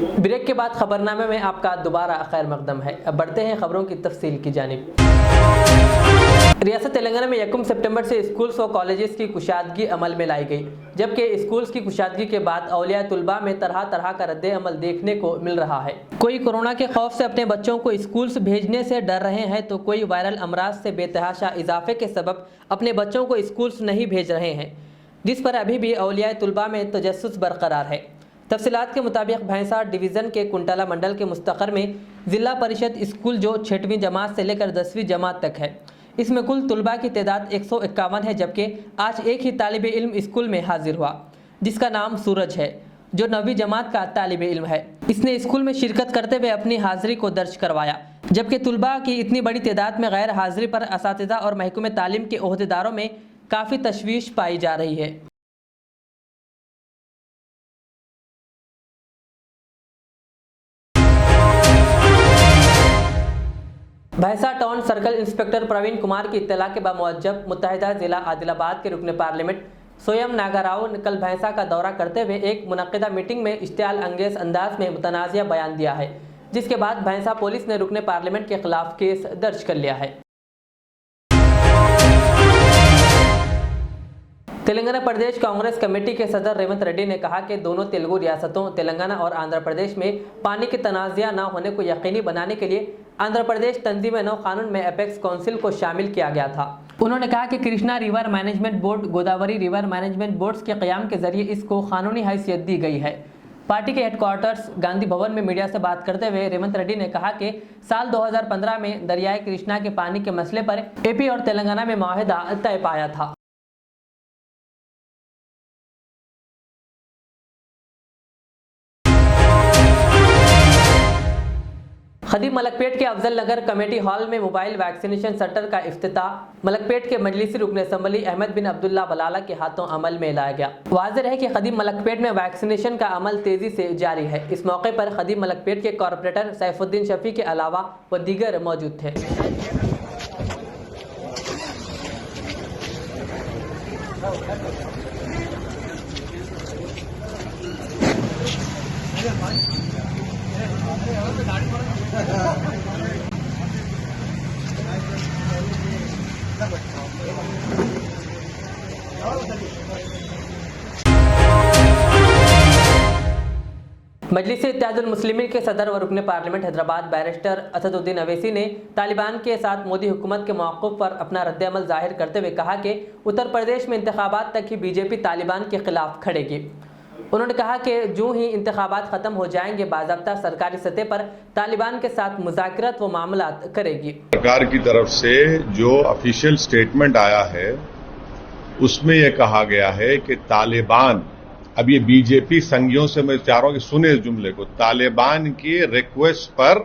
Break के बाद खबरनामे में आपका दोबारा खैर मकदम है। अब बढ़ते हैं खबरों की तफसील की जानिब। रियासत तेलंगाना में 1 सितंबर से स्कूल्स और कॉलेजेस की कुशादगी अमल में लाई गई, जबकि स्कूल्स की कुशादगी के बाद औलिया तुलबा में तरह तरह का रद्द अमल देखने को मिल रहा है। कोई कोरोना के खौफ से अपने बच्चों को स्कूल्स भेजने से डर रहे हैं, तो कोई वायरल अमराज से बेतहाशा इजाफे के सबब अपने बच्चों को स्कूल्स नहीं भेज रहे हैं, जिस पर अभी भी औलिया तुलबा में तजस्सुस बरकरार है। तफसीलात के मुताबिक भैंसा डिवीज़न के कुंटाला मंडल के मुस्तकर में ज़िला परिषद स्कूल जो 6वीं जमात से लेकर 10वीं जमात तक है, इसमें कुल तुलबा की तादाद 151 है, जबकि आज एक ही तालिब इल्म स्कूल में हाजिर हुआ, जिसका नाम सूरज है, जो 9वीं जमात का तालिब इल्म है। इसने स्कूल में शिरकत करते हुए अपनी हाजिरी को दर्ज करवाया, जबकि तुलबा की इतनी बड़ी तादाद में गैर हाजिरी पर असातिज़ा और महकमे तालीम के ओहदेदारों में काफ़ी तशवीश पाई जा रही है। Bhainsa town circle inspector Praveen Kumar की इत्तला के बामुअज्जब मुत्तहिदा जिला आदिलाबाद के रुकन पार्लियामेंट सोयम नागाराव ने कल भैंसा का दौरा करते हुए एक मुनक्किदा मीटिंग में इश्तियाल अंगेज अंदाज में मुतनाज़िया बयान दिया है, जिसके बाद भैंसा पुलिस ने रुकन पार्लियामेंट के खिलाफ केस दर्ज कर लिया है। तेलंगाना प्रदेश कांग्रेस कमेटी के सदर रेवंत रेड्डी ने कहा कि दोनों तेलुगु रियासतों तेलंगाना और आंध्र प्रदेश में पानी के तनाज़ा न होने को यकीनी बनाने के लिए आंध्र प्रदेश तंजीम नौ कानून में एपेक्स काउंसिल को शामिल किया गया था। उन्होंने कहा कि Krishna river management board, Godavari river management boards के क़याम के जरिए इसको कानूनी हैसियत दी गई है। पार्टी के हेडक्वार्टर्स गांधी भवन में मीडिया से बात करते हुए रेवंत रेड्डी ने कहा कि साल 2015 में दरियाए कृष्णा के पानी के मसले पर एपी और तेलंगाना में मुआहदा तय पाया था। खदीम मलकपेट के अफजल नगर कमेटी हॉल में मोबाइल वैक्सीनेशन सेंटर का इफ्तिताह मलकपेट के मजलिसी रुकन असम्बली अहमद बिन अब्दुल्ला बलाला के हाथों अमल में लाया गया। वाज़ेह है कि खदीम मलकपेट में वैक्सीनेशन का अमल तेजी से जारी है। इस मौके पर खदीम मलकपेट के कॉरपोरेटर सैफुद्दीन शफी के अलावा व दीगर मौजूद थे। मजलिस इत्तेहादुल मुस्लिमीन के सदर व रुकन पार्लियामेंट हैदराबाद बैरिस्टर असदुद्दीन अवैसी ने तालिबान के साथ मोदी हुकूमत के मौक़िफ़ पर अपना रद्द-ए-अमल जाहिर करते हुए कहा कि उत्तर प्रदेश में इंतखाबात तक ही बीजेपी तालिबान के खिलाफ खड़ेगी। उन्होंने कहा कि जो ही इंतखाबात ख़त्म हो जाएंगे, बाज़ाब्ता सरकारी सतह पर तालिबान के साथ मुज़ाकरात व मामलात करेगी। सरकार की तरफ से जो ऑफिशियल स्टेटमेंट आया है उसमें यह कहा गया है कि तालिबान, अब ये बीजेपी संघियों से मैं चाह रहा हूं कि सुने इस जुमले को, तालिबान की रिक्वेस्ट पर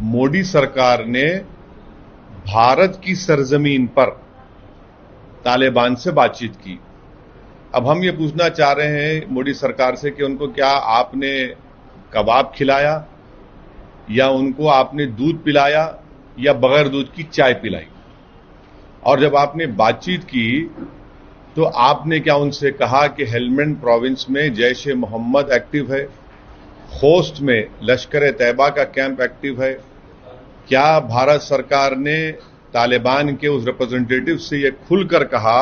मोदी सरकार ने भारत की सरजमीन पर तालिबान से बातचीत की। अब हम ये पूछना चाह रहे हैं मोदी सरकार से कि उनको क्या आपने कबाब खिलाया या उनको आपने दूध पिलाया या बगैर दूध की चाय पिलाई? और जब आपने बातचीत की तो आपने क्या उनसे कहा कि हेलमंड प्रोविंस में जैश ए मोहम्मद एक्टिव है, खोस्ट में लश्कर तैयबा का कैंप एक्टिव है? क्या भारत सरकार ने तालिबान के उस रिप्रेजेंटेटिव से यह खुलकर कहा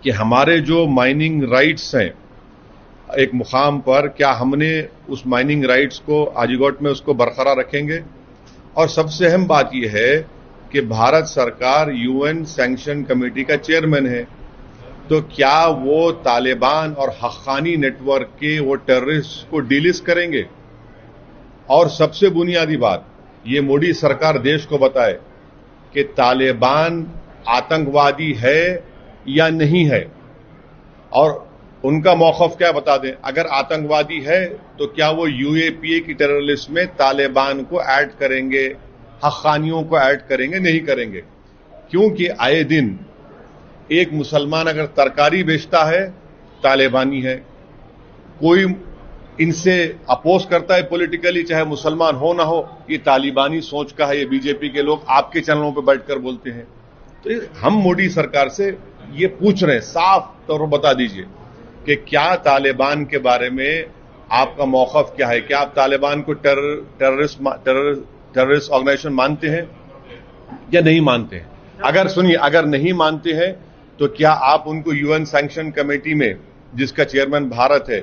कि हमारे जो माइनिंग राइट्स हैं एक मुकाम पर, क्या हमने उस माइनिंग राइट्स को आजीगोट में उसको बरकरार रखेंगे? और सबसे अहम बात यह है कि भारत सरकार यूएन सैंक्शन कमेटी का चेयरमैन है, तो क्या वो तालिबान और हक्कानी नेटवर्क के वो टेररिस्ट को डिलिस्ट करेंगे? और सबसे बुनियादी बात, ये मोदी सरकार देश को बताए कि तालिबान आतंकवादी है या नहीं है, और उनका मौक़िफ़ क्या बता दें। अगर आतंकवादी है तो क्या वो यूएपीए की टेरर लिस्ट में तालिबान को ऐड करेंगे, हक्कानियों को ऐड करेंगे? नहीं करेंगे, क्योंकि आए दिन एक मुसलमान अगर तरकारी बेचता है तालिबानी है, कोई इनसे अपोज करता है पॉलिटिकली, चाहे मुसलमान हो ना हो, ये तालिबानी सोच का है। ये बीजेपी के लोग आपके चैनलों पर बैठकर बोलते हैं। तो हम मोदी सरकार से ये पूछ रहे हैं, साफ तौर पर बता दीजिए कि क्या तालिबान के बारे में आपका मौक़िफ़ क्या है? क्या आप तालिबान को टेररिस्ट ऑर्गेनाइजेशन मानते हैं या नहीं मानते हैं? अगर सुनिए, अगर नहीं मानते हैं तो क्या आप उनको यूएन सैंक्शन कमेटी में, जिसका चेयरमैन भारत है,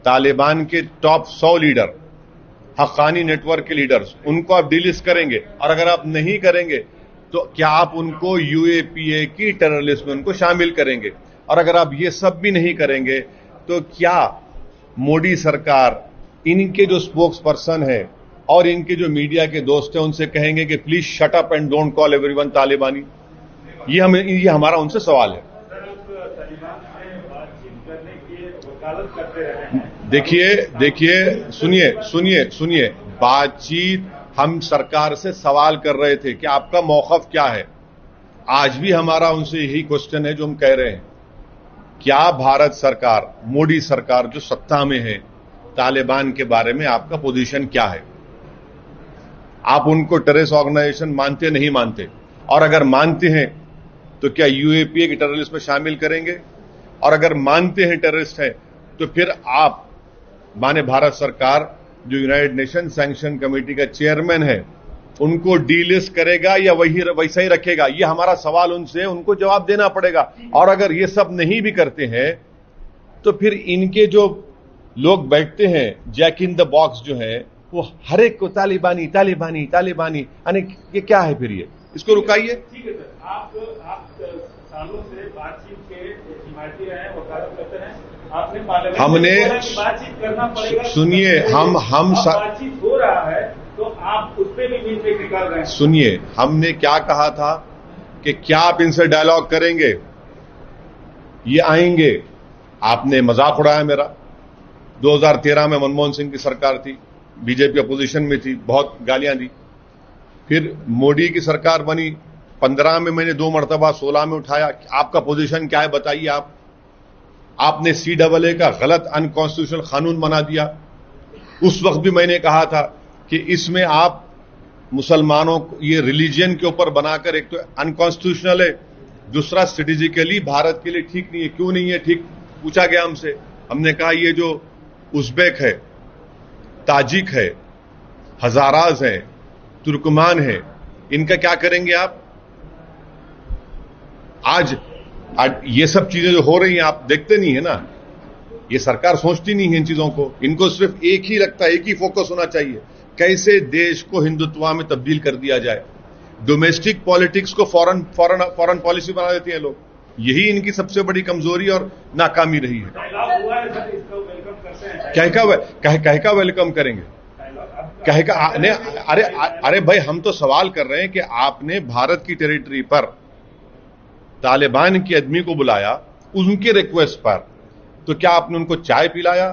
तालिबान के टॉप 100 लीडर, हक्कानी नेटवर्क के लीडर्स, उनको आप डिलिस्ट करेंगे? और अगर आप नहीं करेंगे तो क्या आप उनको यूएपीए की टेरर लिस्ट में उनको शामिल करेंगे? और अगर आप ये सब भी नहीं करेंगे तो क्या मोदी सरकार इनके जो स्पोक्स पर्सन है और इनके जो मीडिया के दोस्त हैं उनसे कहेंगे कि please shut up and don't call everyone तालिबानी? ये हमारा उनसे सवाल है। देखिए, सुनिए, बातचीत हम सरकार से सवाल कर रहे थे कि आपका मौक़िफ़ क्या है। आज भी हमारा उनसे यही क्वेश्चन है जो हम कह रहे हैं, क्या भारत सरकार, मोदी सरकार जो सत्ता में है, तालिबान के बारे में आपका पोजीशन क्या है? आप उनको टेररिस्ट ऑर्गेनाइजेशन मानते नहीं मानते? और अगर मानते हैं तो क्या यूएपीए की टेरर लिस्ट में शामिल करेंगे? और अगर मानते हैं टेररिस्ट हैं तो फिर आप माने भारत सरकार जो यूनाइटेड नेशन सैंक्शन कमेटी का चेयरमैन है उनको डीलिस्ट करेगा या वैसा ही रखेगा? ये हमारा सवाल उनसे, उनको जवाब देना पड़ेगा। और अगर ये सब नहीं भी करते हैं तो फिर इनके जो लोग बैठते हैं जैक इन द बॉक्स जो है, वो हर एक को तालिबानी तालिबानी तालिबानी, यानी ये क्या है फिर? ये इसको रुकाइए। ठीक है सर, आप सालों से बातचीत के हिमायती रहे हैं, वकालत करते हैं। आपने पार्लियामेंट में बातचीत करना पड़ेगा। सुनिए, हम बातचीत हो रहा है तो आप उस पर भी मीट निकाल रहे हैं। सुनिए, हमने क्या कहा था कि क्या आप इनसे डायलॉग करेंगे? ये आएंगे। आपने मजाक उड़ाया मेरा। 2013 में मनमोहन सिंह की सरकार थी, बीजेपी अपोजिशन में थी, बहुत गालियां दी। फिर मोदी की सरकार बनी, 15 में मैंने 2 मरतबा, 16 में उठाया। आपका पोजीशन क्या है बताइए? आपने CAA का गलत अनकॉन्स्टिट्यूशनल कानून बना दिया। उस वक्त भी मैंने कहा था कि इसमें आप मुसलमानों को ये रिलीजन के ऊपर बनाकर, एक तो अनकॉन्स्टिट्यूशनल है, दूसरा स्ट्रेटेजिकली भारत के लिए ठीक नहीं है। क्यों नहीं है ठीक? पूछा गया हमसे। हमने कहा ये जो उज़्बेक है, ताजिक है, हजाराज है, तुर्कमान है, इनका क्या करेंगे आप? आज ये सब चीजें जो हो रही हैं आप देखते नहीं है ना। ये सरकार सोचती नहीं है इन चीजों को। इनको सिर्फ एक ही लगता है, एक ही फोकस होना चाहिए, कैसे देश को हिंदुत्व में तब्दील कर दिया जाए। डोमेस्टिक पॉलिटिक्स को फॉरेन पॉलिसी बना देते हैं लोग। यही इनकी सबसे बड़ी कमजोरी और नाकामी रही है। कह का वेलकम करेंगे? कहे का अरे भाई, हम तो सवाल कर रहे हैं कि आपने भारत की टेरिटरी पर तालिबान के आदमी को बुलाया उनके रिक्वेस्ट पर, तो क्या आपने उनको चाय पिलाया?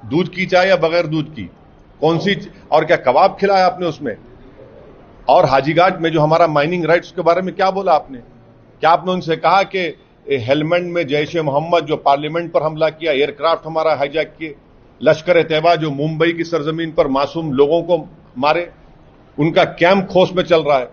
दूध की चाय या बगैर दूध की? कौन सी? और क्या कबाब खिलाया आपने उसमें? और हाजीघाट में जो हमारा माइनिंग राइट्स के बारे में क्या बोला आपने? क्या आपने उनसे कहा कि हेलमेंड में जैश ए मोहम्मद जो पार्लियामेंट पर हमला किया, एयरक्राफ्ट हमारा हाईजैक किए, लश्कर ए तैयबा जो मुंबई की सरजमीन पर मासूम लोगों को मारे, उनका कैंप खोस में चल रहा है,